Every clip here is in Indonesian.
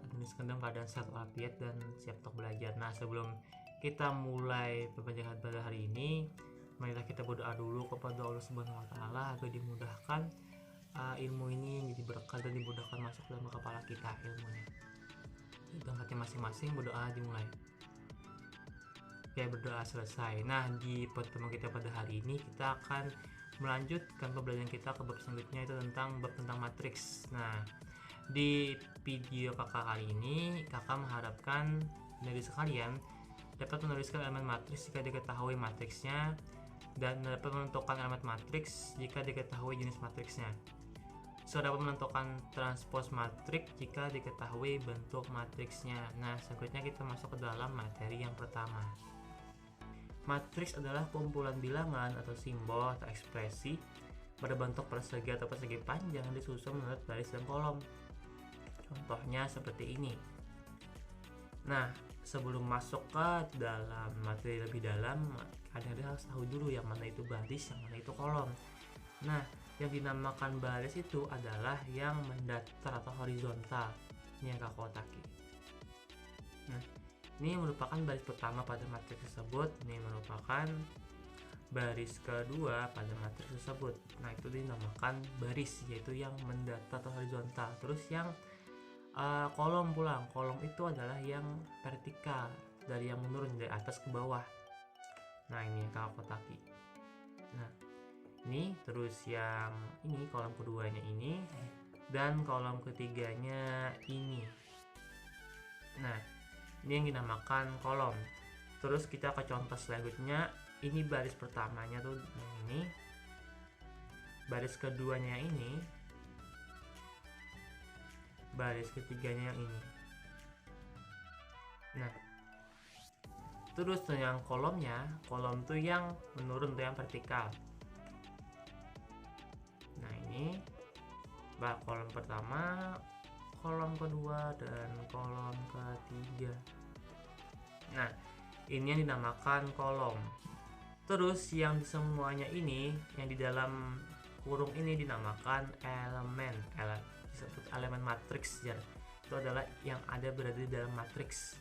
administrasi dalam keadaan sehat walafiat dan siap untuk belajar. Nah, sebelum kita mulai pembelajaran pada hari ini, marilah kita berdoa dulu kepada Allah Subhanahu wa taala agar dimudahkan ilmu ini jadi berkah dan dimudahkan masuk dalam kepala kita ilmunya. Dalam hati masing-masing berdoa dimulai. Ya, berdoa selesai. Nah, di pertemuan kita pada hari ini kita akan melanjutkan pembelajaran kita ke bab selanjutnya, itu tentang bab tentang matriks. Nah, di video kakak kali ini kakak mengharapkan dari sekalian dapat menuliskan elemen matriks jika diketahui matriksnya dan dapat menentukan elemen matriks jika diketahui jenis matriksnya. Dapat menentukan transpose matriks jika diketahui bentuk matriksnya. Nah, selanjutnya kita masuk ke dalam materi yang pertama. Matriks adalah kumpulan bilangan atau simbol atau ekspresi pada bentuk persegi atau persegi panjang disusun menurut baris dan kolom. Contohnya seperti ini. Nah, sebelum masuk ke dalam materi lebih dalam, kadang-kadang harus tahu dulu yang mana itu baris, yang mana itu kolom. Nah, yang dinamakan baris itu adalah yang mendatar atau horizontal. Ini yang kakak kotaki. Nah, ini merupakan baris pertama pada matriks tersebut. Ini merupakan baris kedua pada matriks tersebut. Nah, itu dinamakan baris, yaitu yang mendatar atau horizontal. Terus yang kolom pulang. Kolom itu adalah yang vertikal, dari yang menurun dari atas ke bawah. Nah, ini yang kakak kotaki. Nah, ini terus yang ini kolom keduanya ini dan kolom ketiganya ini. Nah, ini yang dinamakan kolom. Terus kita ke contoh selanjutnya. Ini baris pertamanya tuh yang ini, baris keduanya ini, baris ketiganya yang ini. Nah, terus yang kolomnya, kolom tuh yang menurun tuh yang vertikal. Nah, ini kolom pertama, kolom kedua, dan kolom ketiga. Nah, ini yang dinamakan kolom. Terus yang di semuanya ini, yang di dalam kurung ini dinamakan elemen. Disebut elemen matriks ya. Itu adalah yang ada berada di dalam matriks.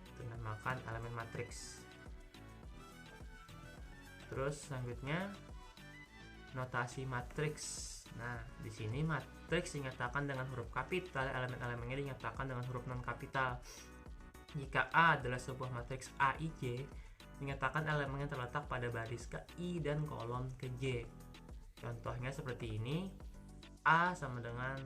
Itu dinamakan elemen matriks. Terus selanjutnya notasi matriks. Nah, di sini matriks dinyatakan dengan huruf kapital, elemen-elemennya dinyatakan dengan huruf non kapital. Jika A adalah sebuah matriks AIJ, dinyatakan elemen yang terletak pada baris ke I dan kolom ke J. Contohnya seperti ini. A sama dengan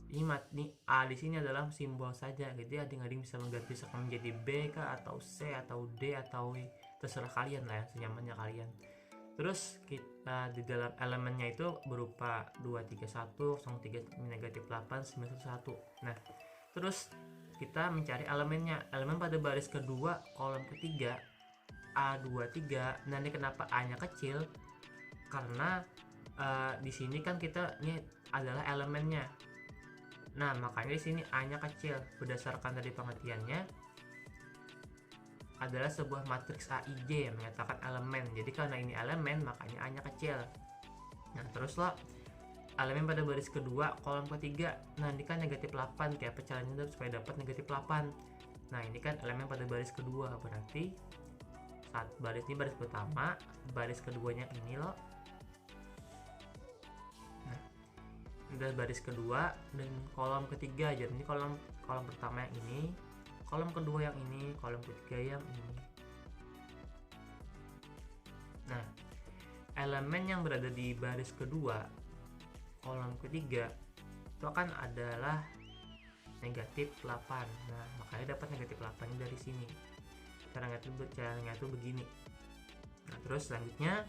ini A di sini adalah simbol saja. Jadi adik-adik bisa mengganti sekarang menjadi B kah, atau C atau D atau W. Terserah kalian lah, yang senyamannya kalian. Terus kita di dalam elemennya itu berupa 231, 03, negatif 8, 911. Nah, terus kita mencari elemennya. Elemen pada baris kedua kolom ketiga A23. Nah, ini kenapa A-nya kecil? Karena di sini kan ini adalah elemennya. Nah, makanya di sini A-nya kecil. Berdasarkan dari pengertiannya, adalah sebuah matriks AIJ yang menyatakan elemen. Jadi karena ini elemen, makanya A-nya kecil. Nah, teruslah elemen pada baris kedua kolom ketiga. Nah, ini kan negatif 8. Kayak pecahannya supaya dapat negatif 8. Nah, ini kan elemen pada baris kedua. Berarti saat baris ini baris pertama, baris keduanya ini loh. Nah, udah baris kedua dan kolom ketiga. Jadi ini kolom pertama yang ini, kolom kedua yang ini, kolom ketiga yang ini. Nah, elemen yang berada di baris kedua kolom ketiga itu akan adalah negatif 8. Nah, makanya dapat negatif 8 dari sini. Caranya itu begini. Nah, terus selanjutnya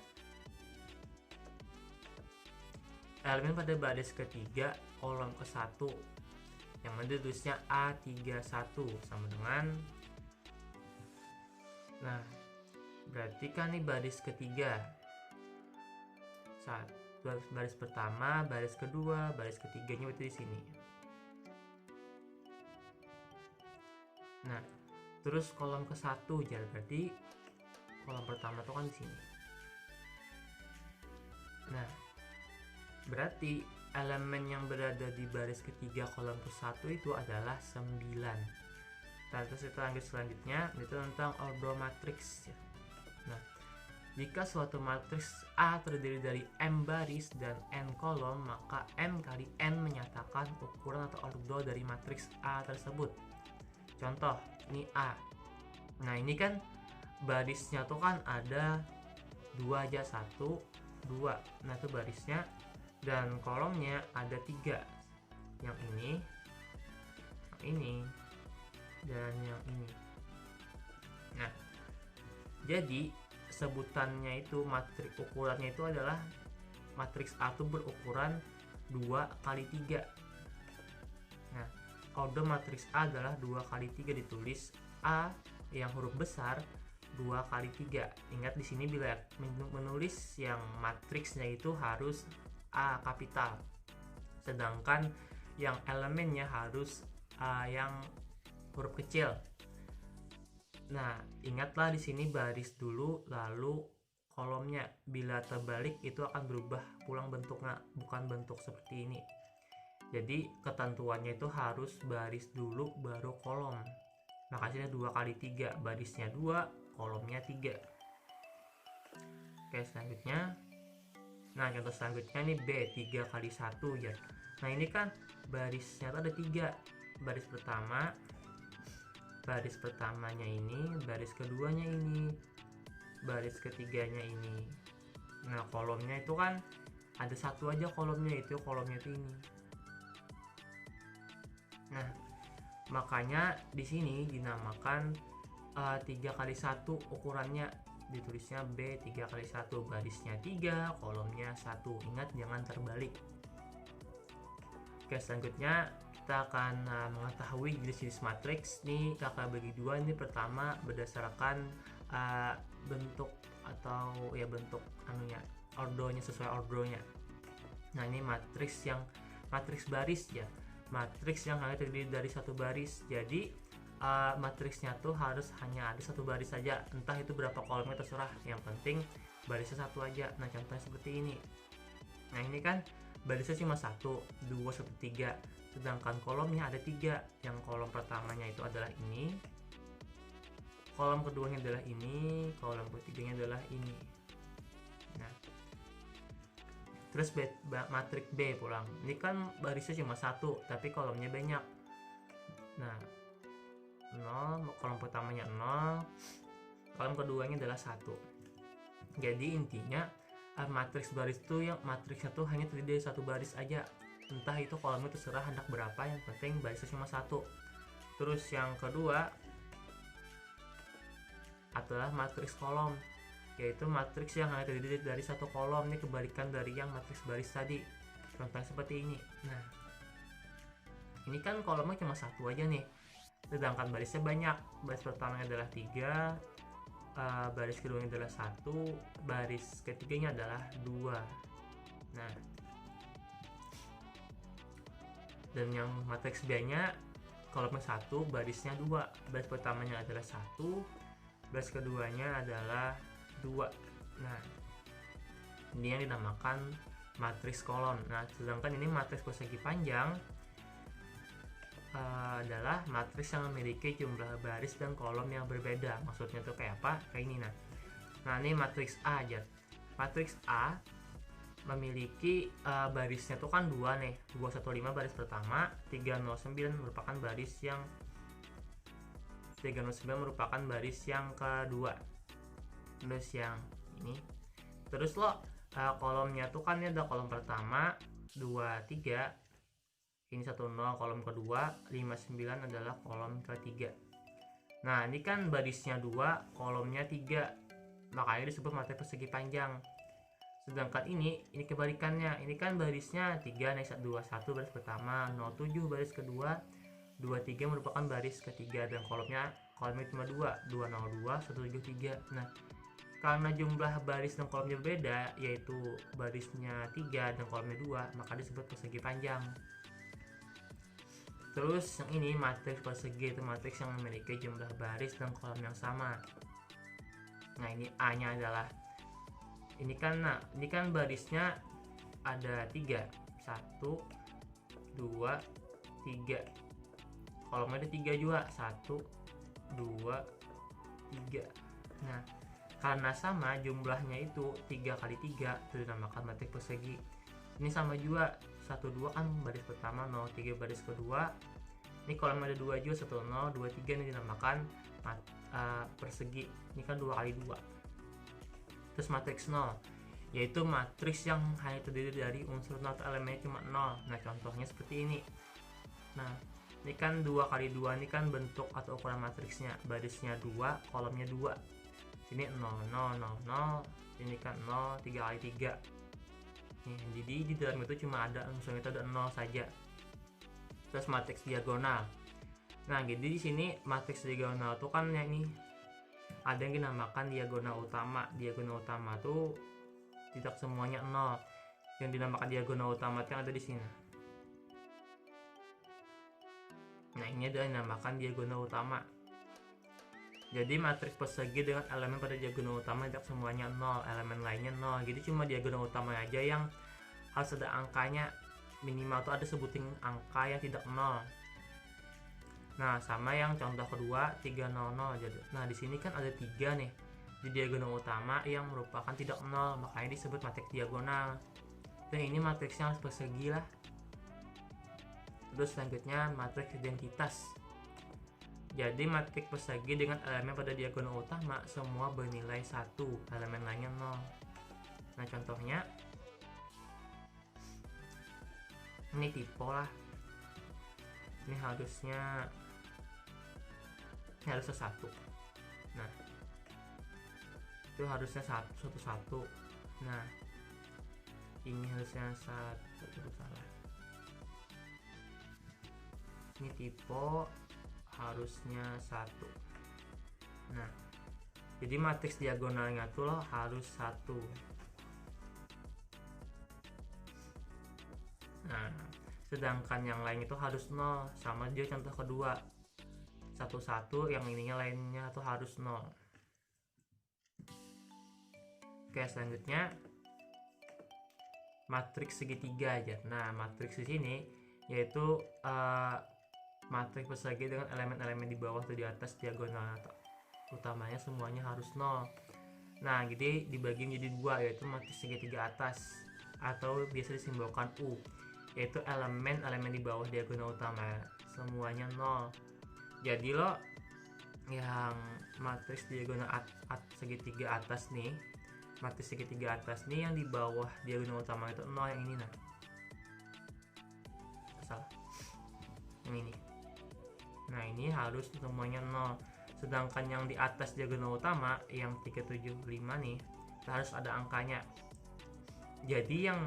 elemen pada baris ketiga kolom ke-1 yang tulisnya A31 sama dengan, nah, berarti kan ini baris ketiga. Baris pertama, baris kedua, baris ketiganya itu di sini. Nah, terus kolom ke-1 jadi berarti kolom pertama itu kan di sini. Nah, berarti elemen yang berada di baris ketiga kolom ke-1 itu adalah 9. Nah, terus kita lanjut selanjutnya itu tentang ordo matriks ya. Nah, jika suatu matriks A terdiri dari M baris dan N kolom, maka M kali N menyatakan ukuran atau ordo dari matriks A tersebut. Contoh, ini A. Nah, ini kan barisnya tuh kan ada 2 aja, 1, 2. Nah, itu barisnya. Dan kolomnya ada 3. Yang ini, dan yang ini. Nah, jadi sebutannya itu matriks ukurannya itu adalah matriks A itu berukuran 2 kali 3. Nah, ordo matriks A adalah 2 kali 3, ditulis A yang huruf besar 2 kali 3. Ingat di sini bila menulis yang matriksnya itu harus A kapital. Sedangkan yang elemennya harus A yang huruf kecil. Nah, ingatlah di sini baris dulu lalu kolomnya. Bila terbalik itu akan berubah pulang bentuknya, bukan bentuk seperti ini. Jadi ketentuannya itu harus baris dulu baru kolom. Makanya 2 kali 3, barisnya 2, kolomnya 3. Oke, selanjutnya. Nah, contoh selanjutnya ini B, 3 kali 1 ya. Nah, ini kan barisnya ada 3. Baris pertamanya ini, baris keduanya ini, baris ketiganya ini. Nah, kolomnya itu kan ada 1 aja kolomnya itu ini. Nah, makanya di sini dinamakan 3 kali 1 ukurannya, ditulisnya B 3 kali 1, barisnya 3, kolomnya 1. Ingat jangan terbalik. Oke, selanjutnya kita akan mengetahui jenis-jenis matriks. Nih kakak bagi 2. Ini pertama berdasarkan bentuk atau ya bentuk ordonya, sesuai ordonya. Nah, ini matriks baris ya. Matriks yang hanya terdiri dari 1 baris. Jadi matriksnya tuh harus hanya ada 1 baris saja, entah itu berapa kolomnya terserah, yang penting barisnya 1 aja. Nah, contohnya seperti ini. Nah, ini kan barisnya cuma 1, 2, 1, 3, sedangkan kolomnya ada 3. Yang kolom pertamanya itu adalah ini, kolom keduanya adalah ini, kolom ketiganya adalah ini. Nah, terus matriks B pulang, ini kan barisnya cuma 1 tapi kolomnya banyak. Nah, 0, kolom pertamanya 0, kolom keduanya adalah 1. Jadi intinya matriks baris itu yang matriksnya tuh hanya terdiri dari 1 baris aja, entah itu kolomnya terserah hendak berapa, yang penting barisnya cuma 1. Terus yang kedua adalah matriks kolom, yaitu matriks yang hanya terdiri dari 1 kolom. Ini kebalikan dari yang matriks baris tadi, contohnya seperti ini. Nah, ini kan kolomnya cuma 1 aja nih, sedangkan barisnya banyak. Baris pertamanya adalah 3, baris keduanya adalah 1, baris ketiganya adalah 2. Nah, dan yang matriks B nya kolomnya 1, barisnya 2, baris pertamanya adalah 1, baris keduanya adalah 2. Nah, ini yang dinamakan matriks kolom. Nah, sedangkan ini matriks persegi panjang adalah matriks yang memiliki jumlah baris dan kolom yang berbeda. Maksudnya tuh kayak apa? Kayak ini. Nah, ini matriks A aja. Matriks A memiliki barisnya tuh kan 2 nih, 215 baris pertama, 309 merupakan baris yang kedua. Terus yang ini, terus kolomnya tuh kan ini ada kolom pertama 2, 3, ini 10, kolom kedua 59 adalah kolom ketiga. Nah, ini kan barisnya 2, kolomnya 3, makanya disebut matriks persegi panjang. Sedangkan ini kebalikannya, ini kan barisnya 3 nih, 21 baris pertama, 07 baris kedua, 23 merupakan baris ketiga, dan kolomnya cuma 2, 202, 173. Nah, karena jumlah baris dan kolomnya berbeda, yaitu barisnya 3 dan kolomnya 2, maka disebut persegi panjang. Terus yang ini matriks persegi, itu matriks yang memiliki jumlah baris dan kolom yang sama. Nah, ini A nya adalah ini kan barisnya ada 3, 1, 1 2 3. Kolomnya ada 3 juga, 1 2 3. Nah, karena sama jumlahnya itu 3 kali 3 itu dinamakan matriks persegi. Ini sama juga, 1 2 kan baris pertama, 0 3 baris kedua. Ini kolomnya ada 2 juga, 1 0 2 3, ini dinamakan persegi. Ini kan 2 kali 2. Terus matriks 0, yaitu matriks yang hanya terdiri dari unsur 0 atau elemennya cuma 0. Nah, contohnya seperti ini. Nah, ini kan 2 kali 2, ini kan bentuk atau ukuran matriksnya. Barisnya 2, kolomnya 2. Sini 0 0 0 0, ini kan 0 3 kali 3. Nih, jadi di dalam itu cuma ada unsur itu ada 0 saja. Terus matriks diagonal. Nah, jadi di sini matriks diagonal itu kan ya ini ada yang dinamakan diagonal utama. Diagonal utama tuh tidak semuanya 0. Yang dinamakan diagonal utama itu yang ada di sini. Nah, ini adalah yang dinamakan diagonal utama. Jadi matriks persegi dengan elemen pada diagonal utama tidak semuanya 0, elemen lainnya 0. Jadi cuma diagonal utama aja yang harus ada angkanya, minimal tuh ada sebutin angka yang tidak 0. Nah, sama yang contoh kedua 300. Nah, di sini kan ada 3 nih di diagonal utama yang merupakan tidak 0, makanya disebut matriks diagonal. Dan ini matriksnya harus persegi lah. Terus selanjutnya matriks identitas. Jadi matriks persegi dengan elemen pada diagonal utama semua bernilai 1, elemen lainnya 0. Nah, contohnya ini tipe lah. Ini harusnya 1. Nah, itu harusnya 1 1. Nah, ini harusnya 1, itu salah. Ini tipe harusnya 1. Nah, jadi matriks diagonalnya tuh loh harus 1. Nah, sedangkan yang lain itu harus 0. Sama dia contoh kedua 1 1, yang ininya lainnya tuh harus 0. Oke, selanjutnya matriks segitiga aja. Nah, matriks di sini yaitu matriks persegi dengan elemen-elemen di bawah atau di atas diagonal utamanya semuanya harus 0. Nah, jadi dibagi menjadi 2, yaitu matriks segitiga atas atau biasa disimbolkan U, yaitu elemen-elemen di bawah diagonal utama semuanya 0. Jadi lo yang matriks diagonal segitiga atas nih, matriks segitiga atas nih yang di bawah diagonal utama itu 0, yang ini. Nah, salah, yang ini. Nah, ini harus semuanya 0. Sedangkan yang di atas diagonal utama yang 375 nih harus ada angkanya. Jadi yang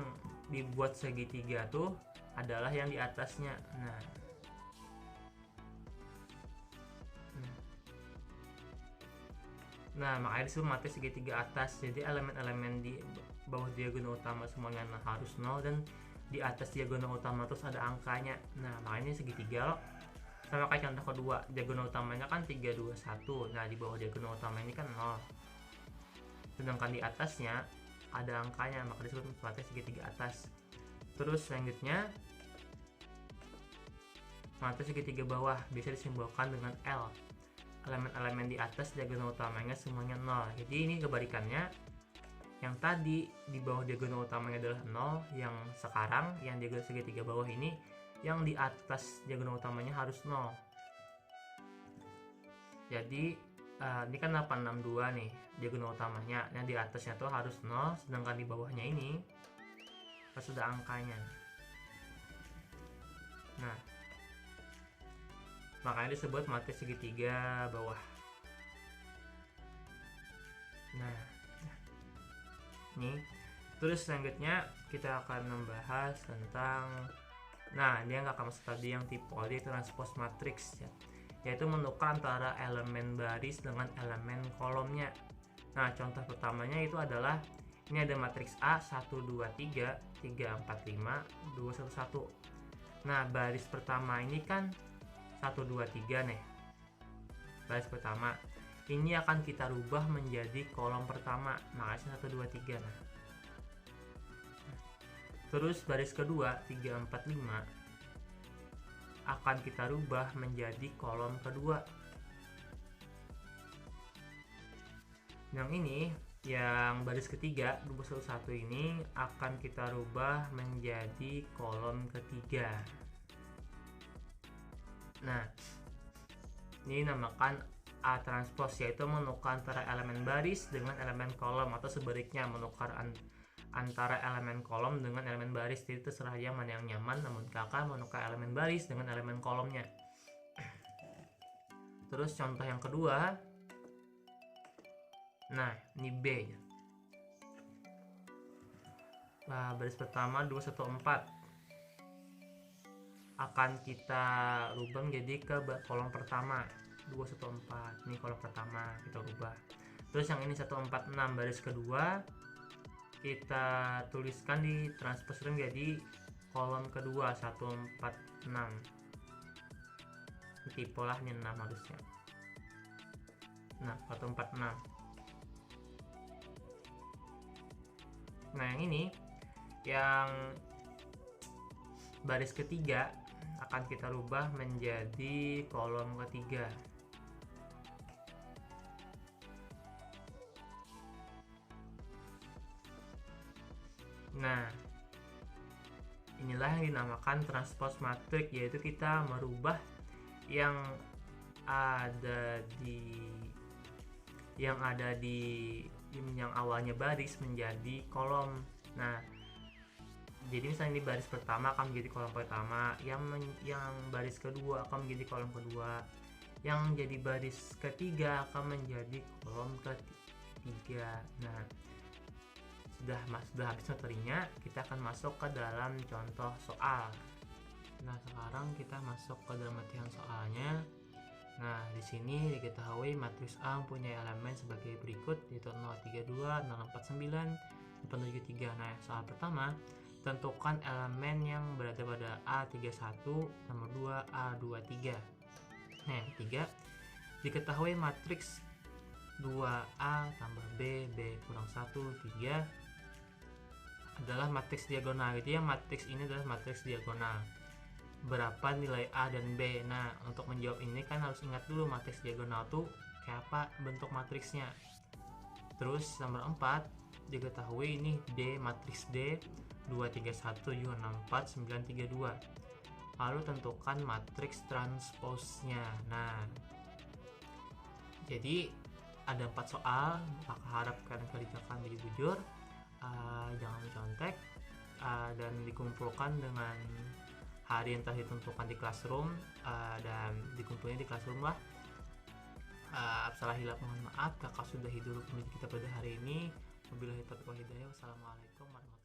dibuat segitiga tuh adalah yang di atasnya. Nah, makanya disebut matriks segitiga atas. Jadi elemen-elemen di bawah diagonal utama semuanya harus 0, dan di atas diagonal utama terus ada angkanya. Nah, makanya segitiga loh. Sama kayak contoh kedua, diagonal utamanya kan 3 2 1. Nah, di bawah diagonal utama ini kan 0. Sedangkan di atasnya ada angkanya, maka disebut matriks segitiga atas. Terus selanjutnya matriks segitiga bawah bisa disimbolkan dengan L. Elemen-elemen di atas diagonal utamanya semuanya 0. Jadi ini kebalikannya. Yang tadi di bawah diagonal utamanya adalah 0, yang sekarang yang diagonal segitiga bawah ini yang di atas diagonal utamanya harus 0. Jadi ini kan 862 nih diagonal utamanya, yang di atasnya tuh harus 0, sedangkan di bawahnya ini harus ada angkanya. Nah, makanya disebut matriks segitiga bawah. Nah, nih terus selanjutnya kita akan membahas tentang, nah ini yang kakak maksud tadi yang tipologi transpose matriks ya, yaitu menukar antara elemen baris dengan elemen kolomnya. Nah, contoh pertamanya itu adalah ini ada matriks A 1 2 3 3 4 5 2 1 1. Nah, baris pertama ini kan 1 2 3 nih, baris pertama ini akan kita rubah menjadi kolom pertama, makanya 1 2 3. Nah, Terus baris kedua 3, 4, 5 akan kita rubah menjadi kolom kedua. Yang ini, yang baris ketiga 211 ini akan kita rubah menjadi kolom ketiga. Nah, ini namakan A transpose, yaitu menukar antara elemen baris dengan elemen kolom, atau sebaliknya menukar antara elemen kolom dengan elemen baris. Jadi terserah yang mana yang nyaman, namun kakak menukar elemen baris dengan elemen kolomnya. Terus contoh yang kedua, nah ini B. Nah, baris pertama 214 akan kita rubah menjadi ke kolom pertama 214. Ini kolom pertama kita rubah. Terus yang ini 146 baris kedua kita tuliskan di transpose menjadi kolom kedua 146. Ini tipe lah, ini 6 harusnya. Nah, 146. Nah, yang ini yang baris ketiga akan kita rubah menjadi kolom ketiga. Nah, inilah yang dinamakan transpose matrix, yaitu kita merubah yang ada di yang awalnya baris menjadi kolom. Nah, jadi misalnya ini baris pertama akan menjadi kolom pertama, yang baris kedua akan menjadi kolom kedua, yang jadi baris ketiga akan menjadi kolom ketiga. Nah, sudah habis materinya, kita akan masuk ke dalam contoh soal. Nah, sekarang kita masuk ke dalam latihan soalnya. Nah, di sini diketahui matriks A punya elemen sebagai berikut, yaitu 032, 049, 473. Nah, soal pertama, tentukan elemen yang berada pada A31, nomor 2, A23. Nah, yang ketiga, diketahui matriks 2A tambah B, B kurang 1, 3 adalah matriks diagonal. Jadi yang matriks ini adalah matriks diagonal. Berapa nilai A dan B? Nah, untuk menjawab ini kan harus ingat dulu matriks diagonal tuh kayak apa bentuk matriksnya. Terus nomor 4, diketahui ini D, matriks D 231, 764, 932. Lalu tentukan matriks transpose-nya. Nah, jadi ada 4 soal, maka harap kalian kerjakan dengan jujur, jangan contek, dan dikumpulkan dengan hari yang telah ditentukan di classroom, dan dikumpulnya di classroom lah. Salah hilaf mohon maaf. Kakak sudah hidup pendidik kita pada hari ini. Wabillahi taufiq wal hidayah. Wassalamualaikum warahmatullahi wabarakatuh.